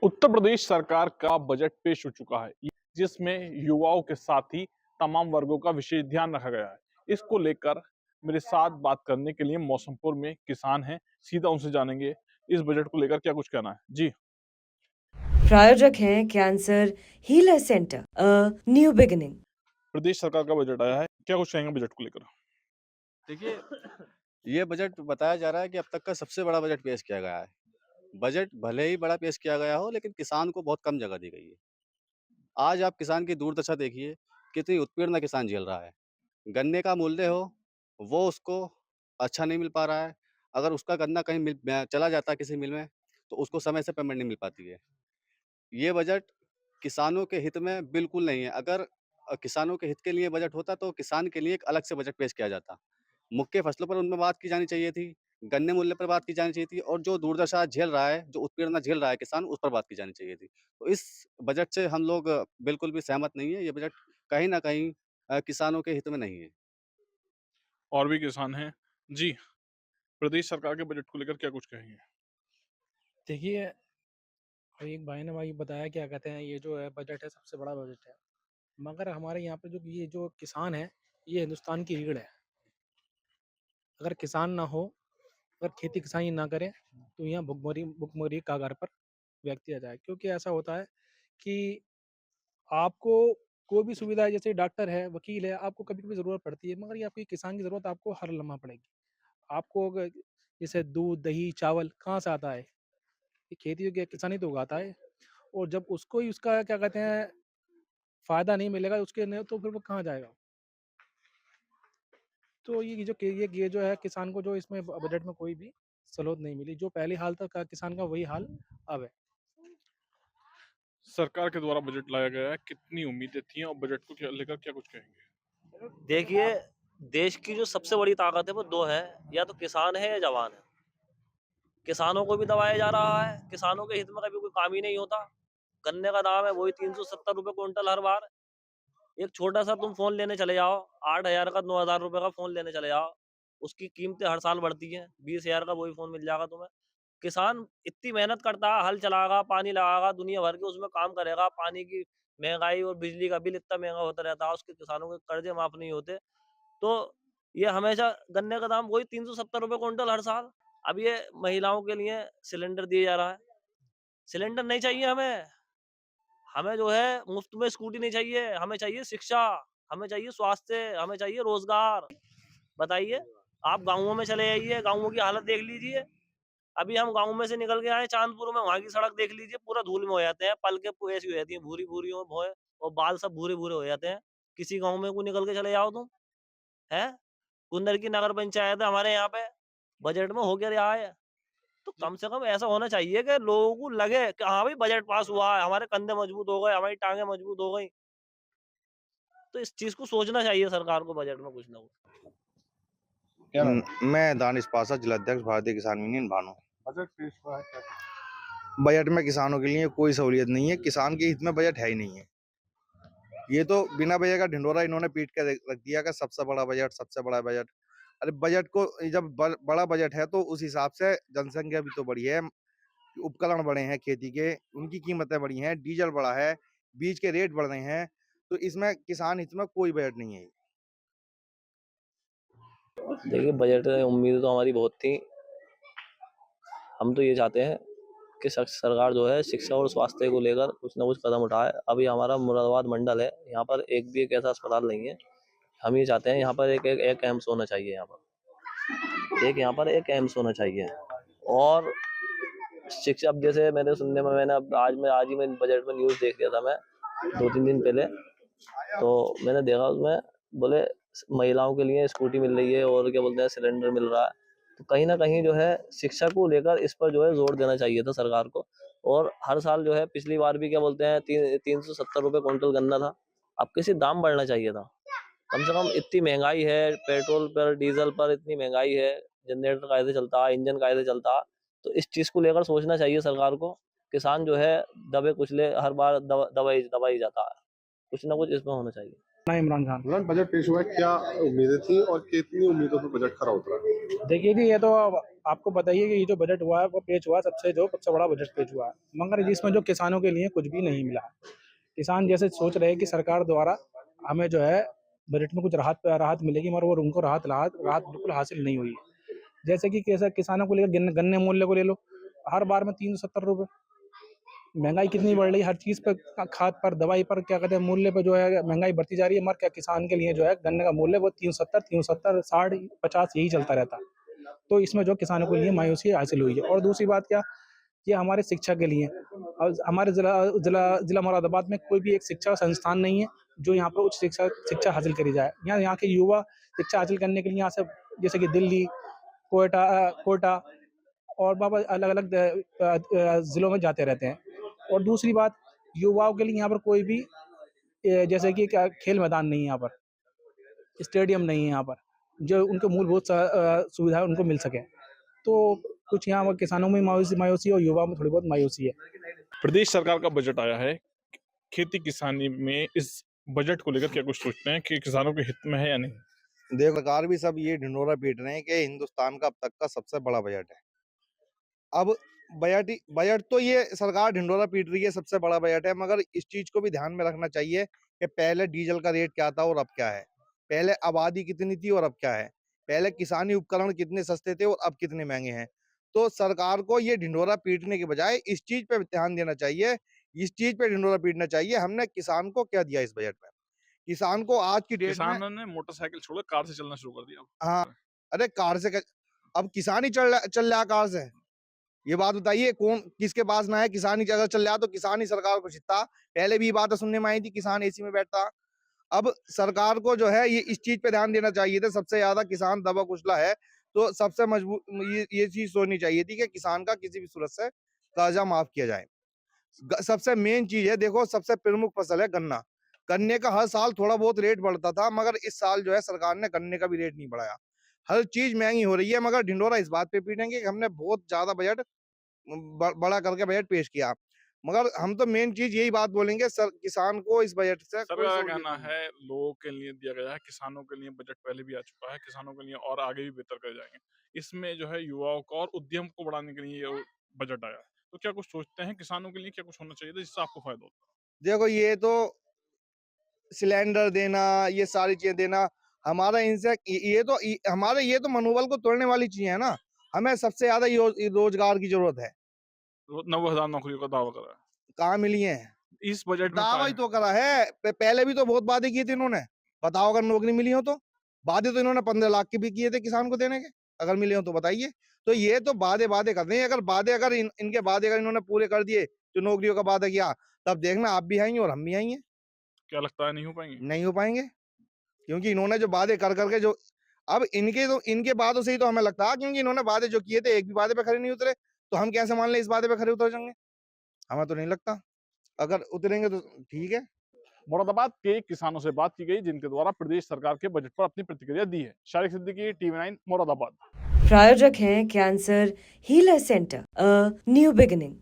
उत्तर प्रदेश सरकार का बजट पेश हो चुका है, जिसमें युवाओं के साथ ही तमाम वर्गों का विशेष ध्यान रखा गया है। इसको लेकर मेरे साथ बात करने के लिए मौसमपुर में किसान हैं, सीधा उनसे जानेंगे इस बजट को लेकर क्या कुछ कहना है। जी, प्रायोजक हैं cancer healer centre a new beginning. प्रदेश सरकार का बजट आया है, क्या कुछ कहेंगे बजट को लेकर? देखिए, ये बजट बताया जा रहा है कि अब तक का सबसे बड़ा बजट पेश किया गया है। बजट भले ही बड़ा पेश किया गया हो, लेकिन किसान को बहुत कम जगह दी गई है। आज आप किसान की दुर्दशा देखिए, कितनी उत्पीड़न किसान झेल रहा है। गन्ने का मूल्य हो, वो उसको अच्छा नहीं मिल पा रहा है। अगर उसका गन्ना कहीं चला जाता है किसी मिल में, तो उसको समय से पेमेंट नहीं मिल पाती है। ये बजट किसानों के हित में बिल्कुल नहीं है। अगर किसानों के हित के लिए बजट होता, तो किसान के लिए एक अलग से बजट पेश किया जाता। मुख्य फसलों पर उनमें बात की जानी चाहिए थी, गन्ने मूल्य पर बात की जानी चाहिए थी और जो दुर्दशा झेल रहा है, जो उत्पीड़न झेल रहा है किसान, उस पर बात की जानी चाहिए थी। तो इस बजट से हम लोग बिल्कुल भी सहमत नहीं है। ये बजट कहीं न कहीं किसानों के हित में नहीं है। और भी किसान हैं। जी, प्रदेश सरकार के बजट को लेकर क्या कुछ कहेंगे? देखिए, अभी एक भाई ने बताया क्या कहते हैं ये जो है बजट है सबसे बड़ा बजट है। मगर हमारे यहाँ पे जो ये जो किसान है, ये हिंदुस्तान की रीढ़ है। अगर किसान ना हो, अगर खेती किसानी ना करे, तो यहाँ भुखमरी कगार पर व्यक्ति आ जाए। क्योंकि ऐसा होता है कि आपको कोई भी सुविधा है, जैसे डॉक्टर है, वकील है, आपको कभी-कभी ज़रूरत पड़ती है, मगर ये आपकी किसान की ज़रूरत आपको हर लम्हा पड़ेगी। आपको अगर जैसे दूध, दही, चावल कहाँ से आता है? ये खेती तो क्या किसान ही तो उगाता है। और जब उसको ही उसका क्या कहते हैं फ़ायदा नहीं मिलेगा उसके लिए, तो फिर वो कहाँ जाएगा? तो ये जो है किसान को जो इसमें बजट में कोई भी सहूलत नहीं मिली। जो पहले हाल था का किसान का, वही हाल अब है। सरकार के द्वारा बजट लाया गया है, कितनी उम्मीदें थी और बजट को क्या लेकर क्या कुछ कहेंगे? देखिए, देश की जो सबसे बड़ी ताकत है वो 2 है, या तो किसान है या जवान है। किसानों को भी दबाया जा रहा है, किसानों के हित में कभी कोई काम ही नहीं होता। गन्ने का दाम है वही ₹370 क्विंटल हर बार। एक छोटा-सा तुम फ़ोन लेने चले जाओ, 8,000 का 9,000 रुपए का फ़ोन लेने चले जाओ, उसकी कीमतें हर साल बढ़ती हैं, 20,000 का वही फ़ोन मिल जाएगा तुम्हें। किसान इतनी मेहनत करता है, हल चलाएगा, पानी लगाएगा, दुनिया भर के उसमें काम करेगा, पानी की महँगाई और बिजली का बिल इतना महँगा होता रहता है, उसके किसानों के कर्ज़े माफ़ नहीं होते। तो ये हमेशा गन्ने का दाम वही ₹370 क्विंटल हर साल। अब ये महिलाओं के लिए सिलेंडर दिया जा रहा है। सिलेंडर नहीं चाहिए हमें, हमें जो है मुफ्त में स्कूटी नहीं चाहिए, हमें चाहिए शिक्षा, हमें चाहिए स्वास्थ्य, हमें चाहिए रोज़गार। बताइए, आप गाँवों में चले जाइए, गाँवों की हालत देख लीजिए। अभी हम गाँव में से निकल के आए चाँदपुर में, वहाँ की सड़क देख लीजिए, पूरा धूल में हो जाते हैं, पल के ऐसी हो जाती हैं, भूरी-भूरी हो भोए और बाल सब भूरे-भूरे हो जाते हैं। किसी गाँव में को निकल के चले जाओ तुम, हैं? कुंदर की नगर पंचायत है हमारे यहाँ पे, बजट में हो क्या रहा है? तो कम से कम ऐसा होना चाहिए कि लोगों को लगे कि हाँ भाई बजट पास हुआ है, हमारे कंधे मजबूत हो गए, हमारी टांगें मजबूत हो गई। तो इस चीज़ को सोचना चाहिए सरकार को बजट में कुछ ना कुछ। क्या नाम है? मैं दानिश पासा जिलाध्यक्ष भारतीय किसान यूनियन भानु। बजट पेश हुआ है, क्या बजट में किसानों के लिए कोई सहूलियत नहीं है, किसान के हित में बजट है ही नहीं है। ये तो बिना वजह का ढिंढोरा इन्होंने पीट के रख दिया कि सबसे बड़ा बजट, सबसे बड़ा बजट। अरे बजट को जब बड़ा बजट है तो उस हिसाब से जनसंख्या भी तो बढ़ी है, उपकरण बढ़े हैं खेती के, उनकी कीमतें बढ़ी हैं, डीजल बढ़ा है, बीज के रेट बढ़ रहे हैं, तो इसमें किसान हित में कोई बजट नहीं है। देखिए बजट में उम्मीदें तो हमारी बहुत थी। हम तो ये चाहते हैं कि सरकार जो है शिक्षा और स्वास्थ्य को लेकर कुछ ना कुछ कदम उठाए। अभी हमारा मुरादाबाद मंडल है, यहाँ पर एक भी एक ऐसा अस्पताल नहीं है। हम ये चाहते हैं यहाँ पर एक एम्स होना चाहिए, यहाँ पर एक एम्स होना चाहिए। और शिक्षा, अब जैसे मैंने सुनने में मैंने अब आज ही मैं बजट में न्यूज़ देख लिया था मैं 2-3 दिन पहले। तो मैंने देखा उसमें बोले महिलाओं के लिए स्कूटी मिल रही है और क्या बोलते हैं सिलेंडर मिल रहा है। तो कहीं ना कहीं जो है शिक्षा को लेकर इस पर जो है जोर देना चाहिए था सरकार को। और हर साल जो है पिछली बार भी क्या बोलते हैं 370 रुपये क्विंटल गन्ना था। अब किसी दाम बढ़ना चाहिए था। कम से कम इतनी महंगाई है, पेट्रोल पर डीजल पर इतनी महंगाई है, जनरेटर कायदे चलता है, इंजन कायदे चलता है। तो इस चीज को लेकर सोचना चाहिए सरकार को। किसान जो है दबे कुचले हर बार दबाई दबाई जाता है। कुछ ना कुछ इसमें होना चाहिए। ना इमरान खान। बजट पेश हुआ है, क्या उम्मीदें थी और कितनी उम्मीदों पर बजट खरा उतरा? देखिए जी, ये तो आपको बताइए कि ये जो बजट हुआ है वो पेश हुआ सबसे बड़ा बजट पेश हुआ है, मगर जिसमें जो किसानों के लिए कुछ भी नहीं मिला। किसान जैसे सोच रहे हैं कि सरकार द्वारा हमें जो है बजट में कुछ राहत मिलेगी, मगर वो उनको राहत बिल्कुल हासिल नहीं हुई है। जैसे कि कैसा किसानों को लेकर गन्ने मूल्य को ले लो, हर बार में 370 रुपये। महंगाई कितनी बढ़ रही है, हर चीज़ पर, खाद पर, दवाई पर, क्या कहते हैं, मूल्य पर जो है महंगाई बढ़ती जा रही है, मगर क्या किसान के लिए जो है गन्ने का मूल्य वो 370, 60, 50 यही चलता रहता है। तो इसमें जो किसानों के लिए मायूसी हासिल हुई है। और दूसरी बात क्या, ये हमारे शिक्षा के लिए, और हमारे जिला मुरादाबाद में कोई भी एक शिक्षा संस्थान नहीं है जो यहाँ पर उच्च शिक्षा हासिल करी जाए। यहाँ के युवा शिक्षा हासिल करने के लिए यहाँ से जैसे कि दिल्ली, कोटा और बाबा अलग अलग ज़िलों में जाते रहते हैं। और दूसरी बात, युवाओं के लिए यहाँ पर कोई भी जैसे कि क्या खेल मैदान नहीं है, यहाँ पर स्टेडियम नहीं है, यहाँ पर जो उनको मूलभूत सुविधाएं उनको मिल सके। तो कुछ यहाँ किसानों में मायूसी और युवाओं में थोड़ी बहुत मायूसी है। प्रदेश सरकार का बजट आया है, खेती किसानी में इस बजट को लेकर क्या कुछ सोचते हैं कि किसानों के हित में है या नहीं? देखो, सरकार भी सब ये ढिंढोरा पीट रहे हैं कि हिंदुस्तान का अब तक का सबसे बड़ा बजट है। अब बजट तो ये सरकार ढिंढोरा पीट रही है, सबसे बड़ा बजट है, मगर इस चीज को भी ध्यान में रखना चाहिए कि पहले डीजल का रेट क्या था और अब क्या है, पहले आबादी कितनी थी और अब क्या है, पहले किसानी उपकरण कितने सस्ते थे और अब कितने महंगे हैं। तो सरकार को ये ढिंढोरा पीटने के बजाय इस चीज पे ध्यान देना चाहिए, इस चीज पे ढिंढोरा पीटना चाहिए हमने किसान को क्या दिया इस बजट में। किसान को आज की डेट में, किसानों ने मोटरसाइकिल छोड़ कार से चलना शुरू कर दिया। हाँ, अरे कार से अब किसान ही चल रहा है कार से। ये बात बताइए, कौन किसके पास ना है, किसान ही अगर चल रहा तो किसान ही सरकार को जितना। पहले भी ये बातें सुनने में आई थी, किसान एसी में बैठता। अब सरकार को जो है ये इस चीज पे ध्यान देना चाहिए था, सबसे ज्यादा किसान दबा कुचला है, तो सबसे मजबूत ये चीज सोचनी चाहिए थी कि किसान का किसी भी सूरत से कर्जा माफ किया जाए। सबसे मेन चीज है, देखो सबसे प्रमुख फसल है गन्ना। गन्ने का हर साल थोड़ा बहुत रेट बढ़ता था, मगर इस साल जो है सरकार ने गन्ने का भी रेट नहीं बढ़ाया। हर चीज महंगी हो रही है, मगर ढिंडोरा इस बात पे पीटेंगे कि हमने बहुत ज्यादा बजट बड़ा करके बजट पेश किया। मगर हम तो मेन चीज यही बात बोलेंगे, सर किसान को इस बजट से कोई सरकार का सहूलियत कहना नहीं है। है लोगों के लिए दिया गया है, किसानों के लिए बजट पहले भी आ चुका है, किसानों के लिए और आगे भी बेहतर कर जाएंगे। इसमें जो है युवाओं को और उद्यम को बढ़ाने के लिए ये बजट आया है। तो क्या कुछ सोचते हैं किसानों के लिए क्या कुछ होना चाहिए था जिससे आपको फायदा होता? देखो, ये तो सिलेंडर देना, ये सारी चीजें देना, हमारा इनसे हमारे ये तो मनोबल को तोड़ने वाली चीज है ना। हमें सबसे ज्यादा रोजगार की जरूरत है। 90,000 नौकरियों का दावा करा है कहाँ मिली है? इस बजट में। दावा ही तो करा है, पहले भी तो बहुत वादे किए थे इन्होंने। बताओ, अगर नौकरी मिली हो तो। वादे तो इन्होंने 15 लाख के भी किए थे किसान को देने के, अगर मिले हो तो बताइए। तो ये तो वादे कर रहे हैं। अगर इनके वादे अगर इन्होंने पूरे कर दिए, जो नौकरियों का वादा किया, तब देखना आप भी आएंगे और हम भी आएंगे। क्या लगता है नहीं हो पाएंगे? नहीं हो पाएंगे, क्योंकि इन्होंने जो वादे कर करके जो अब इनके बातों से ही तो हमें लगता है, क्योंकि इन्होंने वादे जो किए थे एक भी वादे पे खरे नहीं उतरे, तो हम कैसे मान लें इस वादे पे खरे उतर जाएंगे? हमें तो नहीं लगता, अगर उतरेंगे तो ठीक है। मुरादाबाद के किसानों से बात की गई जिनके द्वारा प्रदेश सरकार के बजट पर अपनी प्रतिक्रिया दी है। शारिक सिद्दीकी, TV9 मुरादाबाद। प्रायोजक हैं cancer healer centre, a new beginning.